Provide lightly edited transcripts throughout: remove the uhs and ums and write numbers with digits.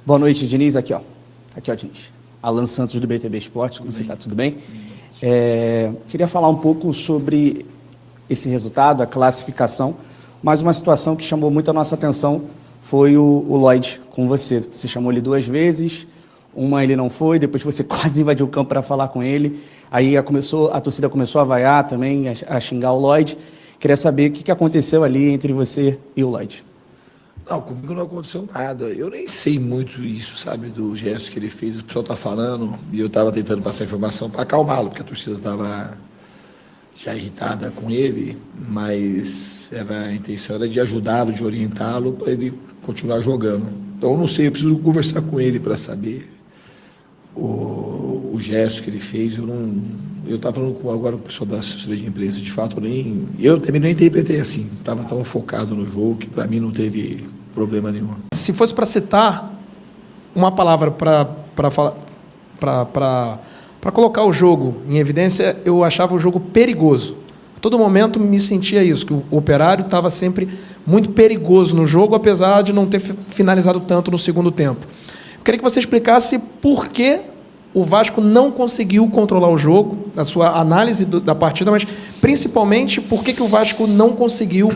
Boa noite, Diniz. Aqui, ó, Diniz. Alan Santos, do BTB Esportes. Como você está? Tudo bem? Queria falar um pouco sobre esse resultado, a classificação, mas uma situação que chamou muito a nossa atenção foi o Lloyd com você. Você chamou ele 2 vezes, uma ele não foi, depois você quase invadiu o campo para falar com ele, aí a torcida começou a vaiar também, a xingar o Lloyd. Queria saber o que aconteceu ali entre você e o Lloyd. Não, comigo não aconteceu nada. Eu nem sei muito isso, sabe, do gesto que ele fez. O pessoal está falando e eu estava tentando passar informação para acalmá-lo, porque a torcida estava já irritada com ele, mas a intenção era de ajudá-lo, de orientá-lo para ele continuar jogando. Então, eu não sei, eu preciso conversar com ele para saber o gesto que ele fez. Eu estava falando agora com o pessoal da assessoria de imprensa, de fato, eu também não interpretei assim. Estava tão focado no jogo que para mim não teve problema nenhum. Se fosse para citar uma palavra para colocar o jogo em evidência, eu achava o jogo perigoso. A todo momento me sentia isso, que o Operário estava sempre muito perigoso no jogo, apesar de não ter finalizado tanto no segundo tempo. Eu queria que você explicasse por que o Vasco não conseguiu controlar o jogo, a sua análise da partida, mas principalmente por que o Vasco não conseguiu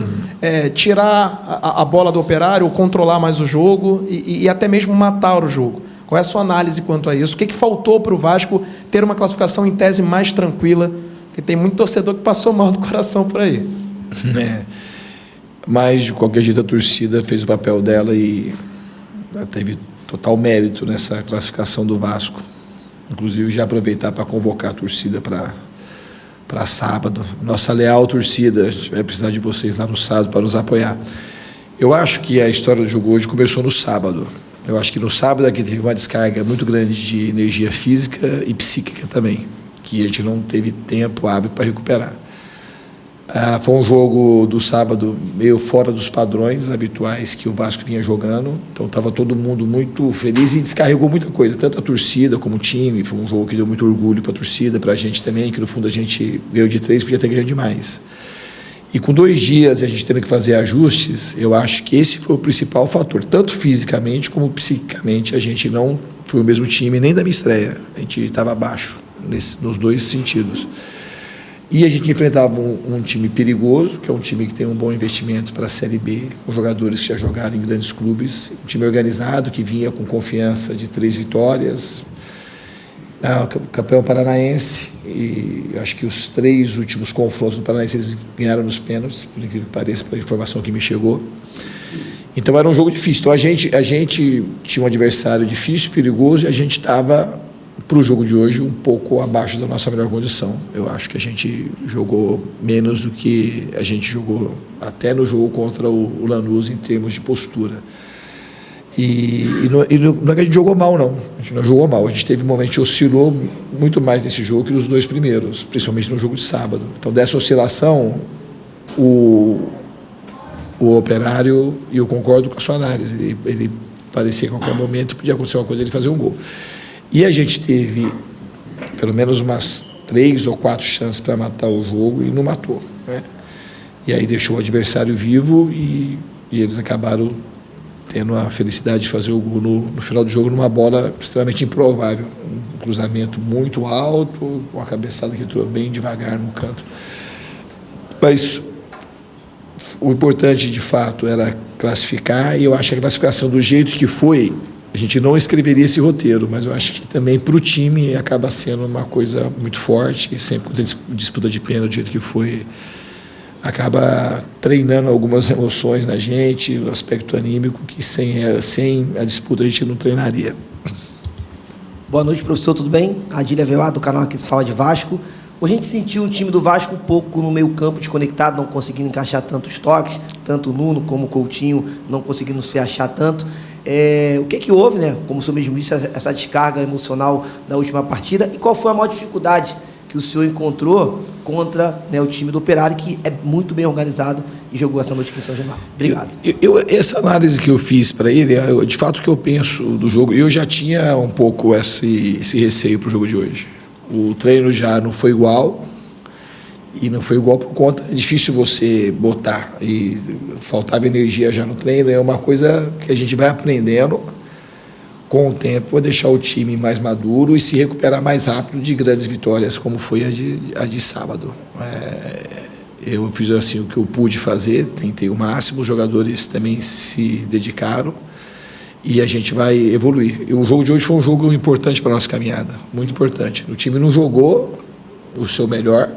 tirar a bola do Operário, ou controlar mais o jogo e até mesmo matar o jogo. Qual é a sua análise quanto a isso? O que faltou para o Vasco ter uma classificação em tese mais tranquila? Porque tem muito torcedor que passou mal do coração por aí. Mas, de qualquer jeito, a torcida fez o papel dela e teve total mérito nessa classificação do Vasco. Inclusive, já aproveitar para convocar a torcida para sábado. Nossa leal torcida, a gente vai precisar de vocês lá no sábado para nos apoiar. Eu acho que a história do jogo hoje começou no sábado. Eu acho que no sábado aqui teve uma descarga muito grande de energia física e psíquica também, que a gente não teve tempo hábil para recuperar. Foi um jogo do sábado meio fora dos padrões habituais que o Vasco vinha jogando, então estava todo mundo muito feliz e descarregou muita coisa, tanto a torcida como o time. Foi um jogo que deu muito orgulho para a torcida, para a gente também, que no fundo a gente ganhou de 3, podia ter ganho demais. E com 2 dias a gente tendo que fazer ajustes, eu acho que esse foi o principal fator, tanto fisicamente como psiquicamente. A gente não foi o mesmo time nem da minha estreia, a gente estava abaixo nos 2 sentidos. E a gente enfrentava um time perigoso, que é um time que tem um bom investimento para a Série B, com jogadores que já jogaram em grandes clubes, um time organizado, que vinha com confiança de 3 vitórias, campeão paranaense, e acho que os 3 últimos confrontos do Paranaense eles ganharam nos pênaltis, por incrível que pareça, pela informação que me chegou. Então era um jogo difícil. Então a gente tinha um adversário difícil, perigoso, e a gente estava, para o jogo de hoje, um pouco abaixo da nossa melhor condição. Eu acho que a gente jogou menos do que a gente jogou até no jogo contra o Lanús em termos de postura. E não é que a gente jogou mal, não. A gente não jogou mal. A gente teve um momento que oscilou muito mais nesse jogo que nos 2 primeiros, principalmente no jogo de sábado. Então, dessa oscilação, o Operário, e eu concordo com a sua análise, ele parecia que a qualquer momento podia acontecer uma coisa, ele fazer um gol. E a gente teve pelo menos umas 3 ou 4 chances para matar o jogo e não matou, né? E aí deixou o adversário vivo e eles acabaram tendo a felicidade de fazer o gol no final do jogo numa bola extremamente improvável. Um cruzamento muito alto, uma cabeçada que entrou bem devagar no canto. Mas o importante, de fato, era classificar, e eu acho que a classificação do jeito que foi, a gente não escreveria esse roteiro, mas eu acho que também para o time acaba sendo uma coisa muito forte, sempre quando tem disputa de pênalti do jeito que foi, acaba treinando algumas emoções na gente, o aspecto anímico, que sem a disputa a gente não treinaria. Boa noite, professor, tudo bem? Adília Velar, do canal Aqui se Fala de Vasco. Hoje a gente sentiu o time do Vasco um pouco no meio campo desconectado, não conseguindo encaixar tantos toques, tanto o Nuno como o Coutinho não conseguindo se achar tanto. O que houve, né? Como o senhor mesmo disse, essa descarga emocional da última partida, e qual foi a maior dificuldade que o senhor encontrou contra, né, o time do Operário, que é muito bem organizado e jogou essa noite aqui em São Januário? Obrigado. Essa análise que eu fiz para ele, de fato o que eu penso do jogo, eu já tinha um pouco esse receio para o jogo de hoje. O treino já não foi igual, e não foi igual por conta, é difícil você botar, e faltava energia já no treino, é uma coisa que a gente vai aprendendo com o tempo, a deixar o time mais maduro e se recuperar mais rápido de grandes vitórias, como foi a de sábado. Eu fiz assim o que eu pude fazer, tentei o máximo, os jogadores também se dedicaram e a gente vai evoluir. E o jogo de hoje foi um jogo importante para a nossa caminhada, muito importante. O time não jogou o seu melhor,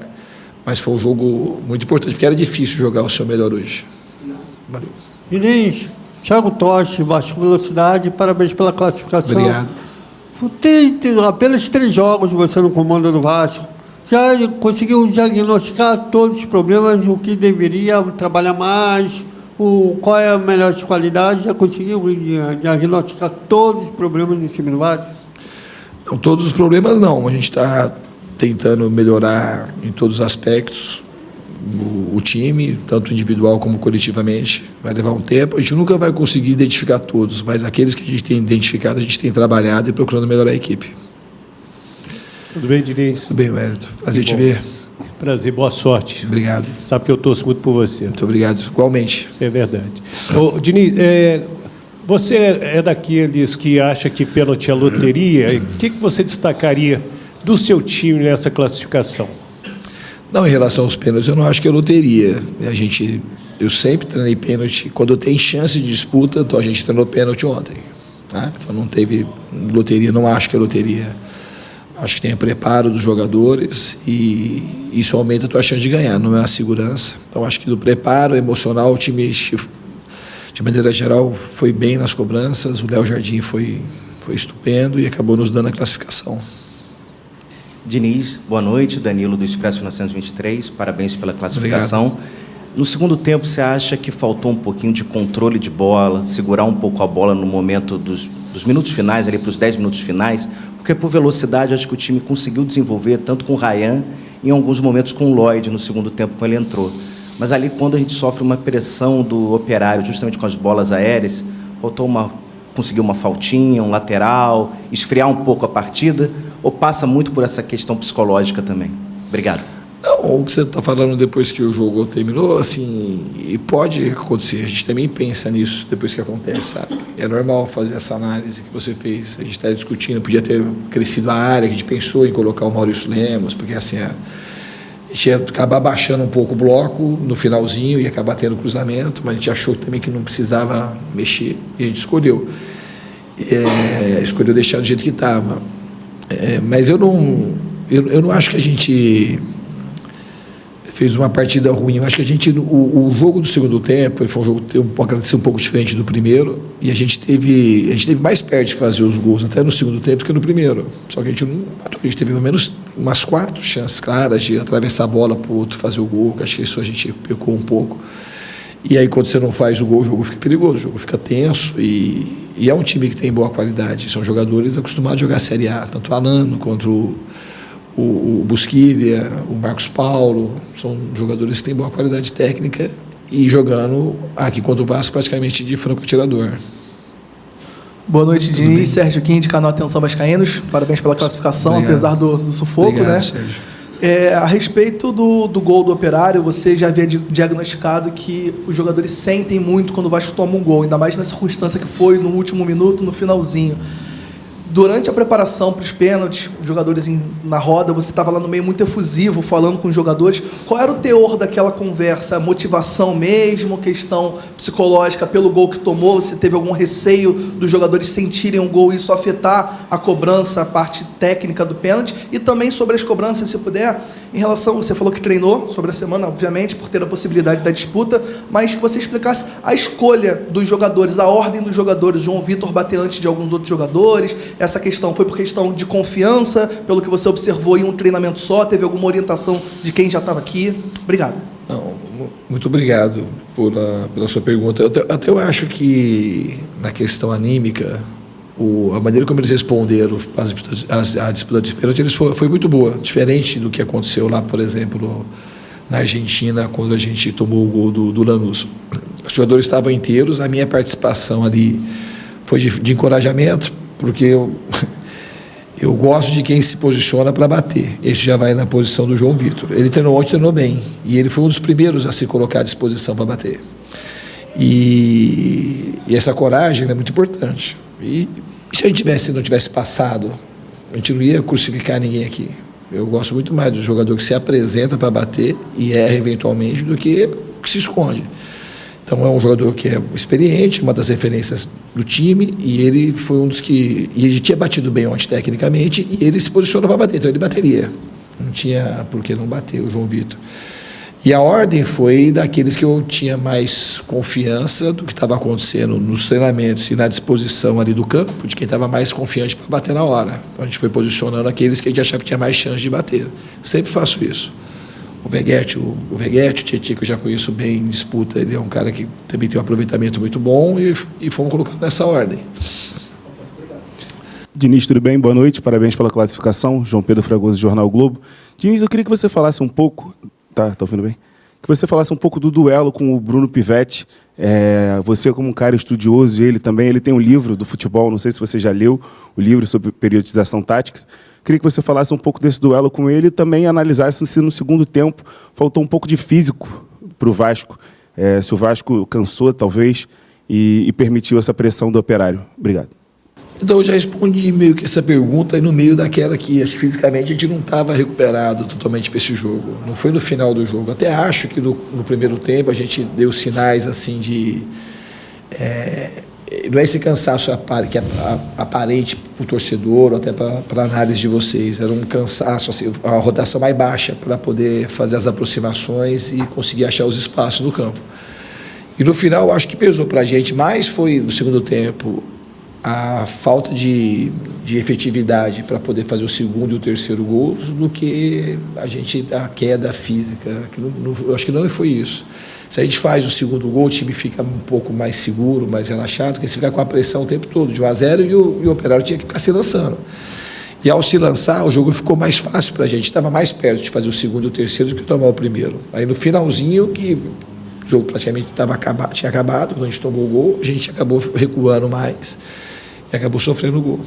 mas foi um jogo muito importante, porque era difícil jogar o seu melhor hoje. Valeu. Diniz, Thiago Toche, Vasco Velocidade, parabéns pela classificação. Obrigado. Tem apenas 3 jogos você no comando do Vasco. Já conseguiu diagnosticar todos os problemas, o que deveria trabalhar mais, qual é a melhor qualidade? Já conseguiu diagnosticar todos os problemas no time do Vasco? Não, todos os problemas não, a gente está tentando melhorar em todos os aspectos o time, tanto individual como coletivamente. Vai levar um tempo, a gente nunca vai conseguir identificar todos, mas aqueles que a gente tem identificado, a gente tem trabalhado e procurando melhorar a equipe. Tudo bem, Diniz? Tudo bem, Wellington. Prazer te ver. Prazer, boa sorte. Obrigado. Sabe que eu torço muito por você. Muito obrigado. Igualmente. É verdade. Ô, Diniz, você é daqueles que acha que pênalti é loteria. O que você destacaria do seu time nessa classificação? Não, em relação aos pênaltis, eu não acho que é loteria. Eu sempre treinei pênalti. Quando tem chance de disputa, então a gente treinou pênalti ontem. Tá? Então não teve loteria, não acho que é loteria. Acho que tem o preparo dos jogadores e isso aumenta a tua chance de ganhar, não é a segurança. Então acho que do preparo emocional, o time, de maneira geral, foi bem nas cobranças. O Léo Jardim foi estupendo e acabou nos dando a classificação. Diniz, boa noite. Danilo do Expresso 1923, parabéns pela classificação. Obrigado. No segundo tempo, você acha que faltou um pouquinho de controle de bola, segurar um pouco a bola no momento dos minutos finais, ali para os 10 minutos finais? Porque por velocidade, acho que o time conseguiu desenvolver, tanto com o Ryan, em alguns momentos com o Lloyd, no segundo tempo, quando ele entrou. Mas ali, quando a gente sofre uma pressão do Operário, justamente com as bolas aéreas, conseguir uma faltinha, um lateral, esfriar um pouco a partida, ou passa muito por essa questão psicológica também? Obrigado. Não, o que você está falando depois que o jogo terminou, assim, e pode acontecer, a gente também pensa nisso depois que acontece, sabe? É normal fazer essa análise que você fez, a gente está discutindo, podia ter crescido a área, que a gente pensou em colocar o Maurício Lemos, porque assim, a gente ia acabar baixando um pouco o bloco no finalzinho e acabar tendo cruzamento, mas a gente achou também que não precisava mexer, e a gente escolheu deixar do jeito que estava. Mas eu não acho que a gente fez uma partida ruim. Eu acho que o jogo do segundo tempo foi um jogo que pode ser um pouco diferente do primeiro, e a gente teve mais perto de fazer os gols até no segundo tempo do que no primeiro. Só que a gente teve pelo menos umas 4 chances claras de atravessar a bola para o outro fazer o gol, que acho que isso a gente pecou um pouco. E aí, quando você não faz o gol, o jogo fica perigoso, o jogo fica tenso, e é um time que tem boa qualidade. São jogadores acostumados a jogar a Série A, tanto o Alano quanto o Busquilha, o Marcos Paulo. São jogadores que têm boa qualidade técnica e jogando aqui contra o Vasco praticamente de franco-atirador. Boa noite, Diniz. Sérgio Kim, de canal Atenção Vascaínos. Parabéns pela classificação, obrigado. Apesar do sufoco. Obrigado, né? Sérgio. A respeito do gol do Operário, você já havia diagnosticado que os jogadores sentem muito quando o Vasco toma um gol, ainda mais na circunstância que foi no último minuto, no finalzinho. Durante a preparação para os pênaltis, os jogadores na roda, você estava lá no meio muito efusivo, falando com os jogadores. Qual era o teor daquela conversa? Motivação mesmo? Questão psicológica pelo gol que tomou? Você teve algum receio dos jogadores sentirem um gol e isso afetar a cobrança, a parte técnica do pênalti? E também sobre as cobranças, se puder, em relação, você falou que treinou sobre a semana, obviamente, por ter a possibilidade da disputa, mas que você explicasse a escolha dos jogadores, a ordem dos jogadores. João Vitor bater antes de alguns outros jogadores. Essa questão foi por questão de confiança, pelo que você observou em um treinamento só? Teve alguma orientação de quem já estava aqui? Obrigado. Não, muito obrigado pela sua pergunta. Eu acho que na questão anímica, a maneira como eles responderam à disputa de pênalti foi muito boa, diferente do que aconteceu lá, por exemplo, na Argentina, quando a gente tomou o gol do Lanús. Os jogadores estavam inteiros, a minha participação ali foi de encorajamento, porque eu gosto de quem se posiciona para bater. Esse já vai na posição do João Vitor. Ele treinou ontem, treinou bem, e ele foi um dos primeiros a se colocar à disposição para bater. E essa coragem é muito importante. E se a gente não tivesse passado, a gente não ia crucificar ninguém aqui. Eu gosto muito mais do jogador que se apresenta para bater e erra eventualmente do que se esconde. Então é um jogador que é experiente, uma das referências do time, e ele foi um dos que... E ele tinha batido bem ontem tecnicamente, e ele se posicionou para bater, então ele bateria. Não tinha por que não bater o João Vitor. E a ordem foi daqueles que eu tinha mais confiança do que estava acontecendo nos treinamentos e na disposição ali do campo, de quem estava mais confiante para bater na hora. Então a gente foi posicionando aqueles que a gente achava que tinha mais chance de bater. Sempre faço isso. O Veguete, o Tietchan, que eu já conheço bem em disputa, ele é um cara que também tem um aproveitamento muito bom e fomos colocando nessa ordem. Diniz, tudo bem? Boa noite, parabéns pela classificação. João Pedro Fragoso, Jornal Globo. Diniz, eu queria que você falasse um pouco... Tá ouvindo bem? Que você falasse um pouco do duelo com o Bruno Pivetti. Você, como um cara estudioso, ele também, ele tem um livro do futebol, não sei se você já leu o livro sobre periodização tática. Queria que você falasse um pouco desse duelo com ele e também analisasse se no segundo tempo faltou um pouco de físico para o Vasco. Se o Vasco cansou, talvez, e permitiu essa pressão do Operário. Obrigado. Então eu já respondi meio que essa pergunta e no meio daquela que acho que fisicamente a gente não estava recuperado totalmente para esse jogo. Não foi no final do jogo. Até acho que no primeiro tempo a gente deu sinais assim de... não é esse cansaço que é aparente para o torcedor ou até para a análise de vocês. Era um cansaço, assim, uma rotação mais baixa para poder fazer as aproximações e conseguir achar os espaços no campo. E no final acho que pesou para a gente mais foi no segundo tempo a falta de efetividade para poder fazer o segundo e o terceiro gols do que a queda física. Eu acho que não foi isso. Se a gente faz o segundo gol, o time fica um pouco mais seguro, mais relaxado, porque se ficar com a pressão o tempo todo, de 1-0, e o Operário tinha que ficar se lançando. E ao se lançar, o jogo ficou mais fácil para a gente, estava mais perto de fazer o segundo e o terceiro do que tomar o primeiro. Aí no finalzinho, que o jogo praticamente tinha acabado, quando a gente tomou o gol, a gente acabou recuando mais e acabou sofrendo o gol.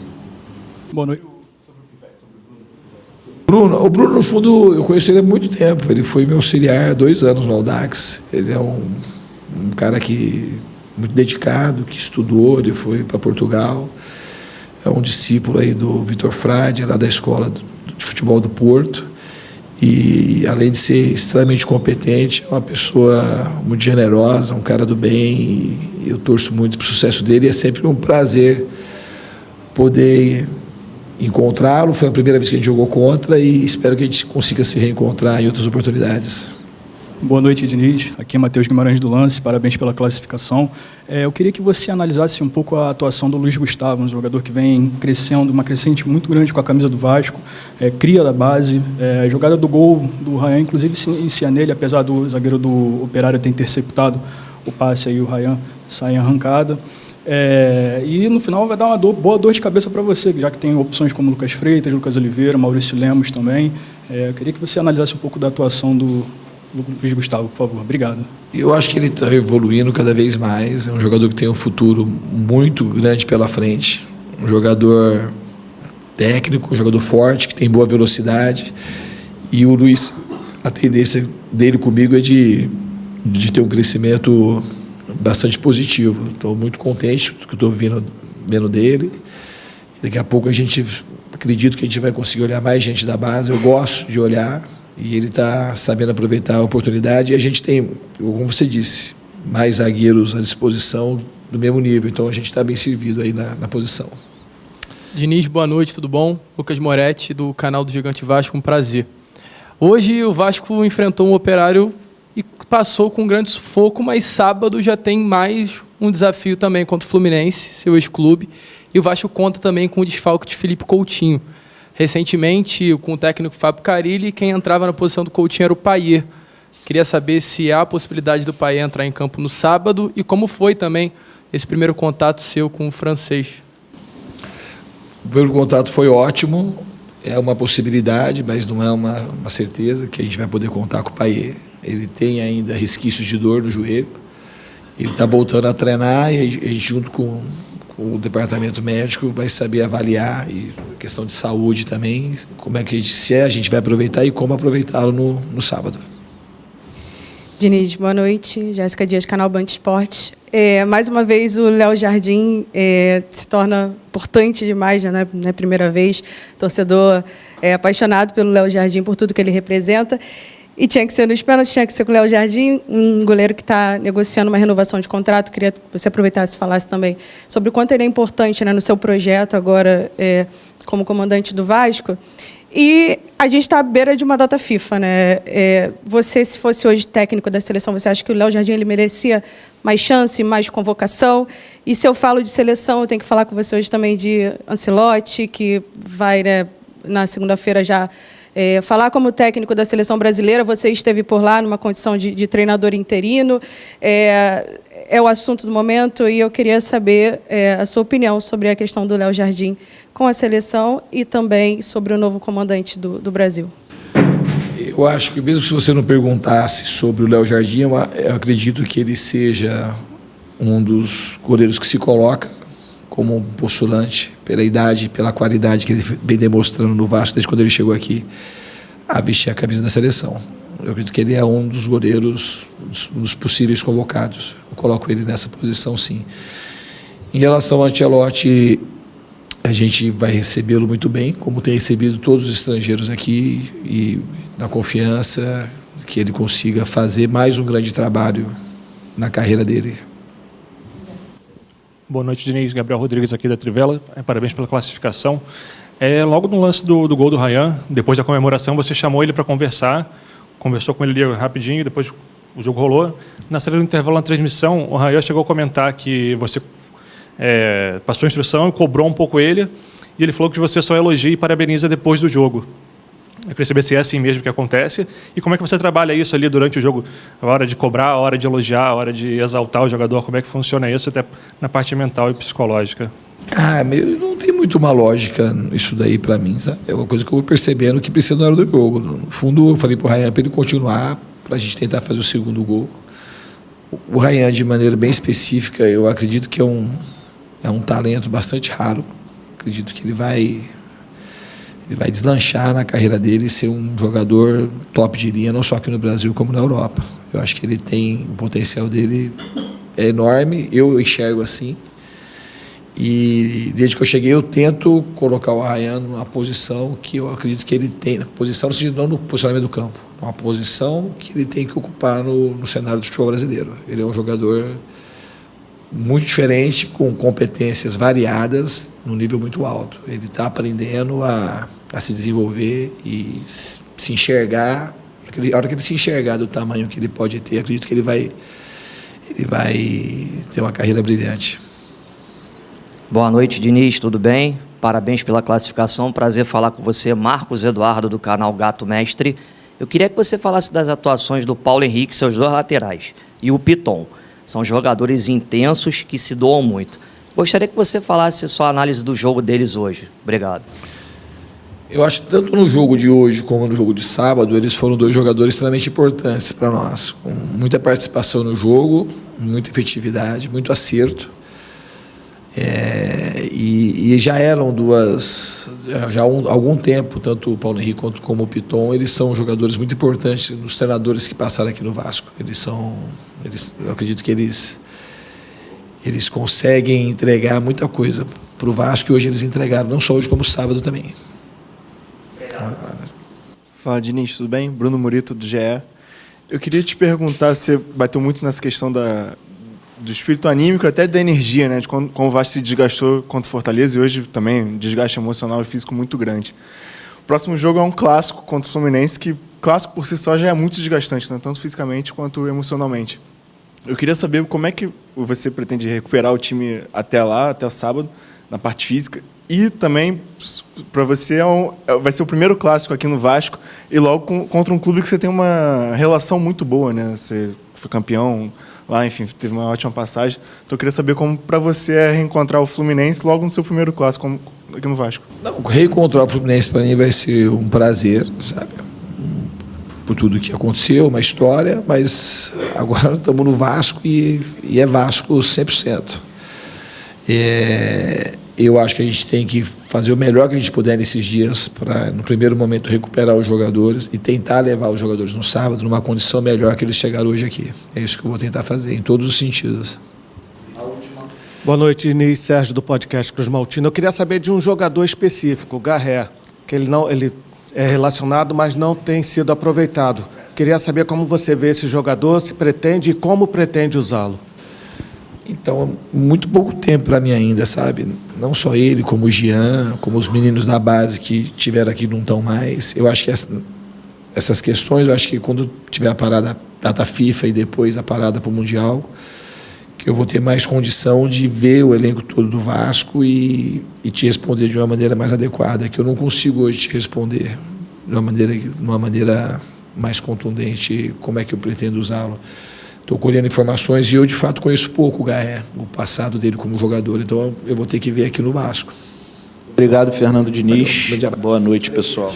Boa noite. O Bruno, no fundo, eu conheço ele há muito tempo. Ele foi meu auxiliar há 2 anos no Audax. Ele é um cara muito dedicado, que estudou, ele foi para Portugal. É um discípulo aí do Vitor Frade, lá da escola de futebol do Porto. E, além de ser extremamente competente, é uma pessoa muito generosa, um cara do bem. E eu torço muito para o sucesso dele. E é sempre um prazer poder encontrá-lo. Foi a primeira vez que a gente jogou contra e espero que a gente consiga se reencontrar em outras oportunidades. Boa noite, Diniz. Aqui é Matheus Guimarães do Lance, parabéns pela classificação. Eu queria que você analisasse um pouco a atuação do Luiz Gustavo, um jogador que vem crescendo, uma crescente muito grande com a camisa do Vasco, cria da base, a jogada do gol do Ryan, inclusive se inicia nele, apesar do zagueiro do Operário ter interceptado o passe aí, o Ryan sai arrancada. E no final vai dar uma boa dor de cabeça para você, já que tem opções como Lucas Freitas, Lucas Oliveira, Maurício Lemos também. Eu queria que você analisasse um pouco da atuação do Luiz Gustavo, por favor. Obrigado. Eu acho que ele está evoluindo cada vez mais. É um jogador que tem um futuro muito grande pela frente. Um jogador técnico, um jogador forte, que tem boa velocidade. E o Luiz, a tendência dele comigo é de ter um crescimento bastante positivo. Estou muito contente com o que estou vendo dele. E daqui a pouco acredito que a gente vai conseguir olhar mais gente da base. Eu gosto de olhar e ele está sabendo aproveitar a oportunidade. E a gente tem, como você disse, mais zagueiros à disposição do mesmo nível. Então a gente está bem servido aí na posição. Diniz, boa noite, tudo bom? Lucas Moretti, do canal do Gigante Vasco, um prazer. Hoje o Vasco enfrentou um Operário e passou com um grande sufoco, mas sábado já tem mais um desafio também contra o Fluminense, seu ex-clube, e o Vasco conta também com o desfalque de Felipe Coutinho. Recentemente, com o técnico Fábio Carilli, quem entrava na posição do Coutinho era o Payet. Queria saber se há a possibilidade do Payet entrar em campo no sábado e como foi também esse primeiro contato seu com o francês. O primeiro contato foi ótimo, é uma possibilidade, mas não é uma certeza que a gente vai poder contar com o Payet. Ele tem ainda resquícios de dor no joelho, ele está voltando a treinar e a gente, junto com o departamento médico, vai saber avaliar, e questão de saúde também, como é que a gente vai aproveitar e como aproveitá-lo no sábado. Diniz, boa noite. Jéssica Dias, canal Band Esportes. Mais uma vez, o Léo Jardim se torna importante demais, né? Não é a primeira vez. Torcedor apaixonado pelo Léo Jardim, por tudo que ele representa. E tinha que ser nos pênaltis, tinha que ser com o Léo Jardim, um goleiro que está negociando uma renovação de contrato. Queria que você aproveitasse e falasse também sobre o quanto ele é importante, né, no seu projeto agora como comandante do Vasco. E a gente está à beira de uma data FIFA, né? Você, se fosse hoje técnico da seleção, você acha que o Léo Jardim ele merecia mais chance, mais convocação? E se eu falo de seleção, eu tenho que falar com você hoje também de Ancelotti, que vai, né, na segunda-feira já falar como técnico da seleção brasileira. Você esteve por lá numa condição de treinador interino. É o assunto do momento e eu queria saber a sua opinião sobre a questão do Léo Jardim com a seleção e também sobre o novo comandante do Brasil. Eu acho que mesmo se você não perguntasse sobre o Léo Jardim, eu acredito que ele seja um dos goleiros que se coloca como um postulante pela idade, pela qualidade que ele vem demonstrando no Vasco desde quando ele chegou aqui a vestir a camisa da seleção. Eu acredito que ele é um dos goleiros, um dos possíveis convocados. Eu coloco ele nessa posição, sim. Em relação ao Ancelotti, a gente vai recebê-lo muito bem, como tem recebido todos os estrangeiros aqui, e na confiança que ele consiga fazer mais um grande trabalho na carreira dele. Boa noite, Diniz. Gabriel Rodrigues aqui da Trivela. Parabéns pela classificação. Logo no lance do gol do Ryan, depois da comemoração, você chamou ele para conversou com ele ali rapidinho, depois o jogo rolou. Na saída do intervalo na transmissão, o Ryan chegou a comentar que você passou a instrução e cobrou um pouco ele, e ele falou que você só elogia e parabeniza depois do jogo. Eu queria saber se é assim mesmo que acontece e como é que você trabalha isso ali durante o jogo, a hora de cobrar, a hora de elogiar, a hora de exaltar o jogador, como é que funciona isso até na parte mental e psicológica? Não tem muito uma lógica isso daí para mim, sabe? É uma coisa que eu vou percebendo que precisa na hora do jogo. No fundo, eu falei para o Ryan para ele continuar, para a gente tentar fazer o segundo gol. O Ryan, de maneira bem específica, eu acredito que é um talento bastante raro. Acredito que ele vai deslanchar na carreira dele e ser um jogador top de linha, não só aqui no Brasil, como na Europa. Eu acho que ele tem, o potencial dele é enorme, eu enxergo assim. E desde que eu cheguei, eu tento colocar o Ryan numa posição que eu acredito que ele tem, na posição, não no posicionamento do campo, uma posição que ele tem que ocupar no cenário do futebol brasileiro. Ele é um jogador muito diferente, com competências variadas, num nível muito alto. Ele está aprendendo a se desenvolver e se enxergar. A hora que ele se enxergar do tamanho que ele pode ter, acredito que ele vai ter uma carreira brilhante. Boa noite, Diniz, tudo bem? Parabéns pela classificação, prazer falar com você, Marcos Eduardo, do canal Gato Mestre. Eu queria que você falasse das atuações do Paulo Henrique, seus dois laterais, e o Piton. São jogadores intensos que se doam muito. Gostaria que você falasse a sua análise do jogo deles hoje. Obrigado. Eu acho que tanto no jogo de hoje como no jogo de sábado, eles foram dois jogadores extremamente importantes para nós, com muita participação no jogo, muita efetividade, muito acerto. E já eram já há algum tempo, tanto o Paulo Henrique quanto como o Piton, eles são jogadores muito importantes nos treinadores que passaram aqui no Vasco. Eu acredito que eles conseguem entregar muita coisa para o Vasco, e hoje eles entregaram, não só hoje como sábado também. Fala, Diniz, tudo bem? Bruno Murito, do GE. Eu queria te perguntar, você bateu muito nessa questão do espírito anímico, até da energia, né? De como o Vasco se desgastou contra o Fortaleza, e hoje também um desgaste emocional e físico muito grande. O próximo jogo é um clássico contra o Fluminense, que clássico por si só já é muito desgastante, né? Tanto fisicamente quanto emocionalmente. Eu queria saber como é que você pretende recuperar o time até lá, até o sábado, na parte física, e também, para você, vai ser o primeiro clássico aqui no Vasco, e logo contra um clube que você tem uma relação muito boa, né? Você foi campeão lá, enfim, teve uma ótima passagem. Então eu queria saber como para você é reencontrar o Fluminense logo no seu primeiro clássico aqui no Vasco. Não, reencontrar o Fluminense para mim vai ser um prazer, sabe? Por tudo que aconteceu, uma história, mas agora estamos no Vasco e é Vasco 100%. Eu acho que a gente tem que fazer o melhor que a gente puder nesses dias para, no primeiro momento, recuperar os jogadores e tentar levar os jogadores no sábado numa condição melhor que eles chegaram hoje aqui. É isso que eu vou tentar fazer, em todos os sentidos. Boa noite, Diniz, Sérgio do podcast Cruz Maltina. Eu queria saber de um jogador específico, o Garré, que ele é relacionado, mas não tem sido aproveitado. Queria saber como você vê esse jogador, se pretende e como pretende usá-lo. Então, muito pouco tempo para mim ainda, sabe? Não só ele, como o Jean, como os meninos da base que tiveram aqui não estão mais. Eu acho que essas questões, eu acho que quando tiver a parada data FIFA e depois a parada para o Mundial, que eu vou ter mais condição de ver o elenco todo do Vasco e te responder de uma maneira mais adequada, que eu não consigo hoje te responder de uma maneira mais contundente como é que eu pretendo usá-lo. Estou colhendo informações e eu, de fato, conheço pouco o Garré, o passado dele como jogador, então eu vou ter que ver aqui no Vasco. Obrigado, Fernando Diniz. Boa noite, pessoal.